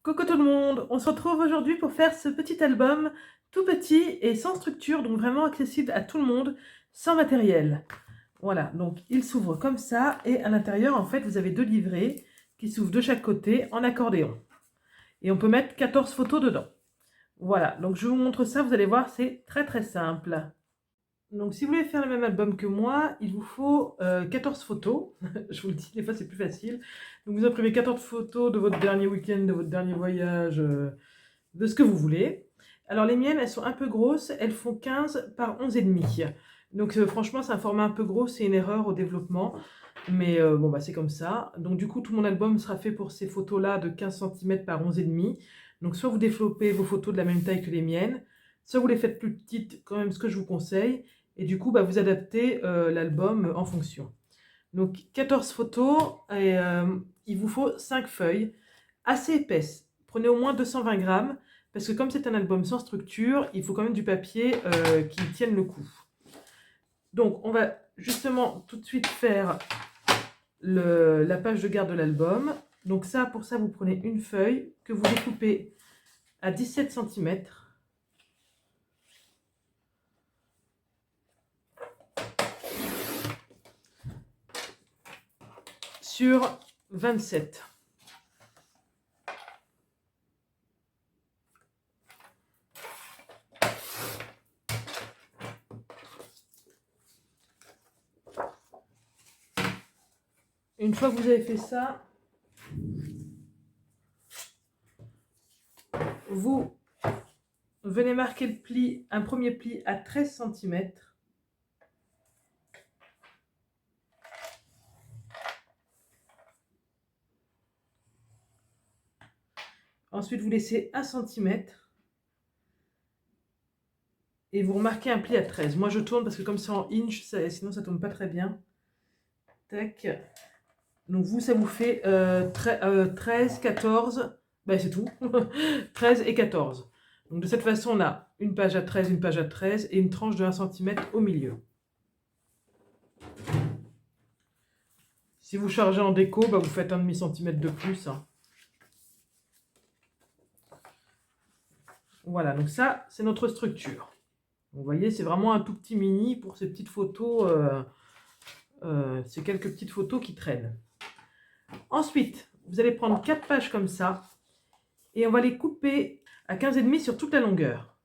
Coucou tout le monde, on se retrouve aujourd'hui pour faire ce petit album tout petit et sans structure, donc vraiment accessible à tout le monde, sans matériel. Voilà, donc il s'ouvre comme ça et à l'intérieur en fait vous avez deux livrets qui s'ouvrent de chaque côté en accordéon. Et on peut mettre 14 photos dedans. Voilà, donc je vous montre ça, vous allez voir, c'est très simple. Donc si vous voulez faire le même album que moi, il vous faut 14 photos. Je vous le dis, des fois c'est plus facile. Donc vous imprimez 14 photos de votre dernier week-end, de votre dernier voyage, de ce que vous voulez. Alors les miennes, elles sont un peu grosses, elles font 15 par 11,5. Donc franchement, c'est un format un peu gros, c'est une erreur au développement. Mais bon, bah c'est comme ça. Donc du coup, tout mon album sera fait pour ces photos-là de 15 cm par 11,5. Donc soit vous développez vos photos de la même taille que les miennes, soit vous les faites plus petites, quand même ce que je vous conseille. Et du coup, bah, vous adaptez l'album en fonction. Donc 14 photos, et il vous faut 5 feuilles assez épaisses. Prenez au moins 220 grammes, parce que comme c'est un album sans structure, il faut quand même du papier qui tienne le coup. Donc on va justement tout de suite faire la page de garde de l'album. Donc ça, pour ça, vous prenez une feuille que vous découpez à 17 cm. Sur 27. Une fois que vous avez fait ça, vous venez marquer le pli, un premier pli à 13 cm. Ensuite, vous laissez 1 cm. Et vous remarquez un pli à 13. Moi, je tourne parce que comme c'est en inch, sinon ça tourne pas très bien. Tac. Donc vous, ça vous fait 13, 14. Ben, c'est tout. 13 et 14. Donc de cette façon, on a une page à 13, une page à 13 et une tranche de 1 cm au milieu. Si vous chargez en déco, bah, vous faites 1,5 cm de plus. Hein. Voilà, donc ça, c'est notre structure. Vous voyez, c'est vraiment un tout petit mini pour ces petites photos, ces quelques petites photos qui traînent. Ensuite, vous allez prendre 4 pages comme ça et on va les couper à 15,5 sur toute la longueur.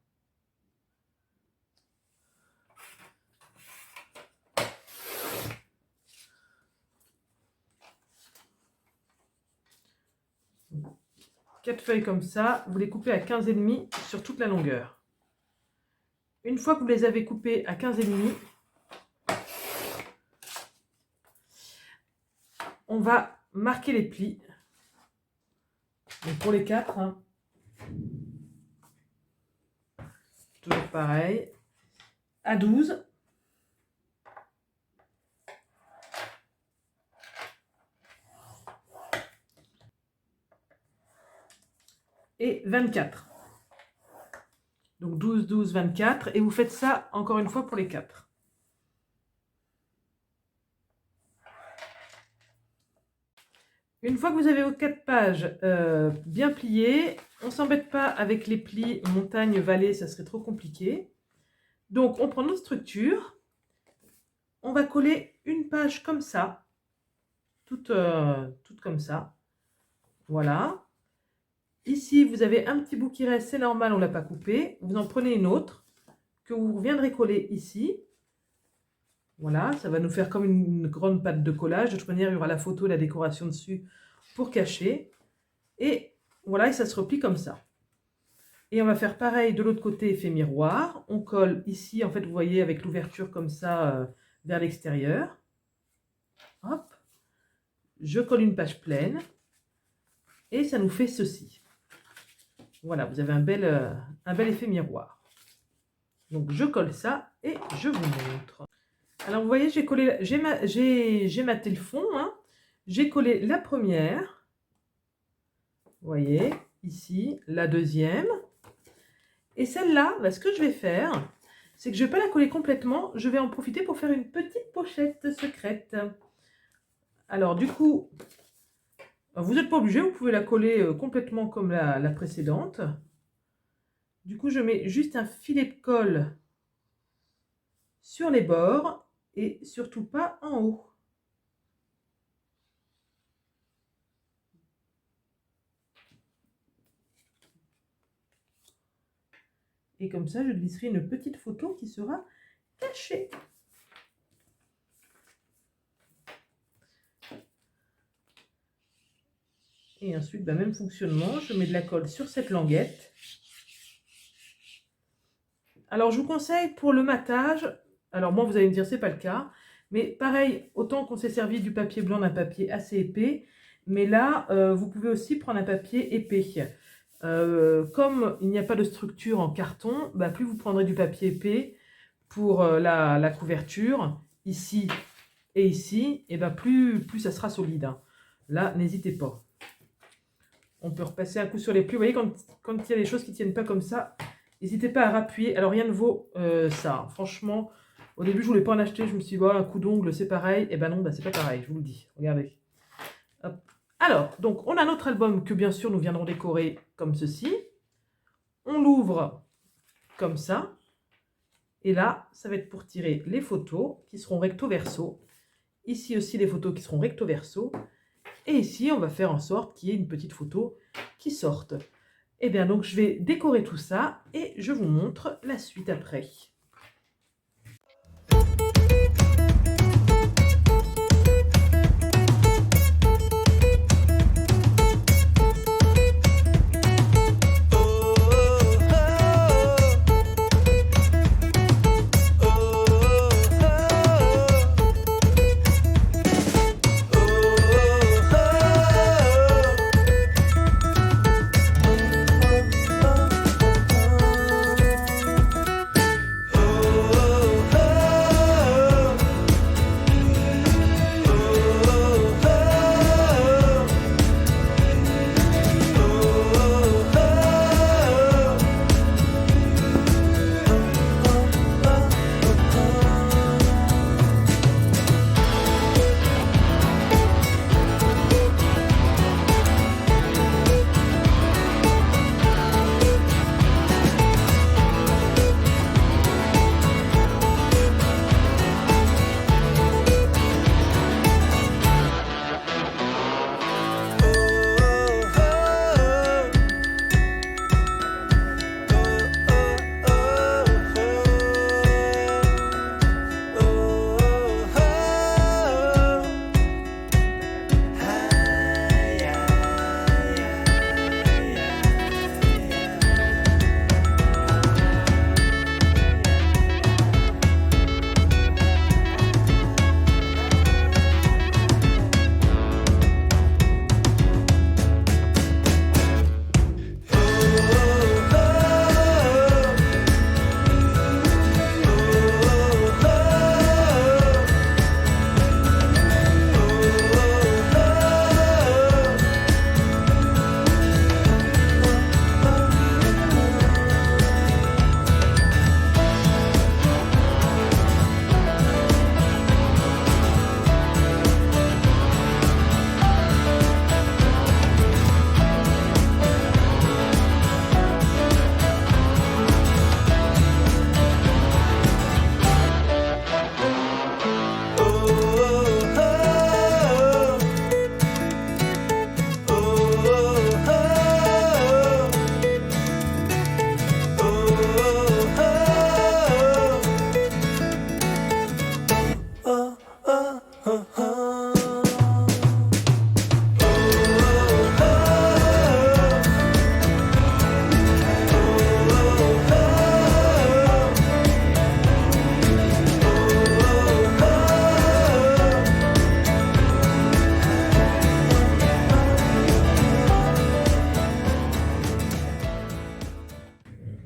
Quatre feuilles comme ça, vous les coupez à 15,5 sur toute la longueur. Une fois que vous les avez coupées à 15,5, on va marquer les plis. Donc pour les 4, hein, toujours pareil, à 12. Et 24. Donc 12, 12, 24. Et vous faites ça encore une fois pour les 4. Une fois que vous avez vos 4 pages bien pliées, on ne s'embête pas avec les plis montagne-vallée, ça serait trop compliqué. Donc on prend notre structure, on va coller une page comme ça, toute comme ça. Voilà. Ici, vous avez un petit bout qui reste, c'est normal, on ne l'a pas coupé. Vous en prenez une autre que vous viendrez coller ici. Voilà, ça va nous faire comme une grande pâte de collage. De toute manière, il y aura la photo et la décoration dessus pour cacher. Et voilà, et ça se replie comme ça. Et on va faire pareil de l'autre côté, effet miroir. On colle ici, en fait, vous voyez, avec l'ouverture comme ça vers l'extérieur. Hop. Je colle une page pleine. Et ça nous fait ceci. Voilà, vous avez un bel effet miroir. Donc, je colle ça et je vous montre. Alors, vous voyez, j'ai maté le fond. Hein. J'ai collé la première. Vous voyez, ici, la deuxième. Et celle-là, ce que je vais faire, c'est que je ne vais pas la coller complètement. Je vais en profiter pour faire une petite pochette secrète. Alors, du coup, Vous n'êtes pas obligé, vous pouvez la coller complètement comme la précédente. Du coup, je mets juste un filet de colle sur les bords et surtout pas en haut. Et comme ça, je glisserai une petite photo qui sera cachée. Et ensuite, même fonctionnement, je mets de la colle sur cette languette. Alors, je vous conseille pour le matage, alors moi, vous allez me dire, c'est pas le cas, mais pareil, autant qu'on s'est servi du papier blanc, d'un papier assez épais, mais là, vous pouvez aussi prendre un papier épais. Comme il n'y a pas de structure en carton, plus vous prendrez du papier épais pour la couverture, ici et ici, et plus ça sera solide. Hein. Là, n'hésitez pas. On peut repasser un coup sur les plis. Vous voyez, quand il y a des choses qui ne tiennent pas comme ça, n'hésitez pas à rappuyer. Alors, rien ne vaut ça. Franchement, au début, je ne voulais pas en acheter. Je me suis dit, un coup d'ongle, c'est pareil. Et non, c'est pas pareil, je vous le dis. Regardez. Hop. Alors, donc, on a notre album que, bien sûr, nous viendrons décorer comme ceci. On l'ouvre comme ça. Et là, ça va être pour tirer les photos qui seront recto-verso. Ici aussi, les photos qui seront recto-verso. Et ici, on va faire en sorte qu'il y ait une petite photo qui sorte. Et bien, donc, je vais décorer tout ça et je vous montre la suite après.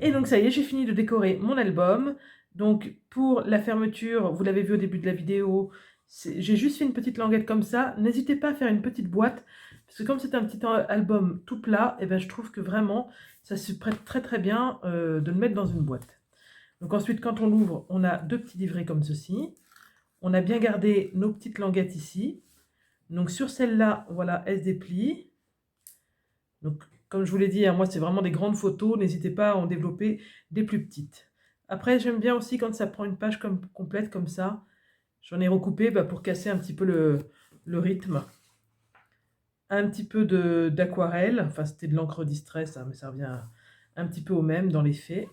Et donc ça y est, j'ai fini de décorer mon album. Donc pour la fermeture, vous l'avez vu au début de la vidéo, j'ai juste fait une petite languette comme ça. N'hésitez pas à faire une petite boîte, parce que comme c'est un petit album tout plat, je trouve que vraiment, ça se prête très très bien de le mettre dans une boîte. Donc ensuite, quand on l'ouvre, on a deux petits livrets comme ceci. On a bien gardé nos petites languettes ici. Donc sur celle-là, voilà, elle se déplie. Donc comme je vous l'ai dit, hein, moi c'est vraiment des grandes photos, n'hésitez pas à en développer des plus petites. Après j'aime bien aussi quand ça prend une page complète comme ça. J'en ai recoupé pour casser un petit peu le rythme. Un petit peu d'aquarelle, enfin c'était de l'encre distress, hein, mais ça revient un petit peu au même dans les faits.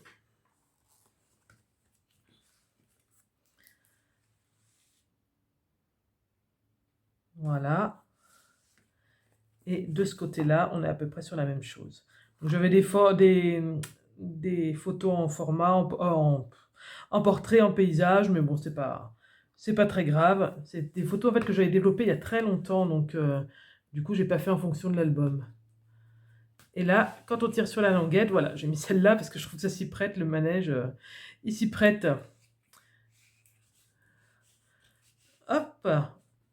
Voilà. Et de ce côté-là, on est à peu près sur la même chose. Donc j'avais des photos en format, en portrait, en paysage, mais bon, c'est pas très grave. C'est des photos en fait que j'avais développées il y a très longtemps, donc du coup, j'ai pas fait en fonction de l'album. Et là, quand on tire sur la languette, voilà, j'ai mis celle-là parce que je trouve que ça s'y prête, le manège, il s'y prête. Hop,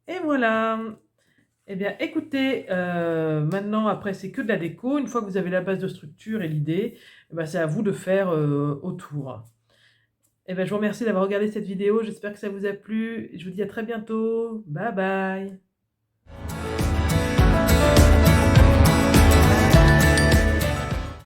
et voilà. Eh bien, écoutez, maintenant, après, c'est que de la déco. Une fois que vous avez la base de structure et l'idée, eh ben, c'est à vous de faire autour. Eh bien, je vous remercie d'avoir regardé cette vidéo. J'espère que ça vous a plu. Je vous dis à très bientôt. Bye bye.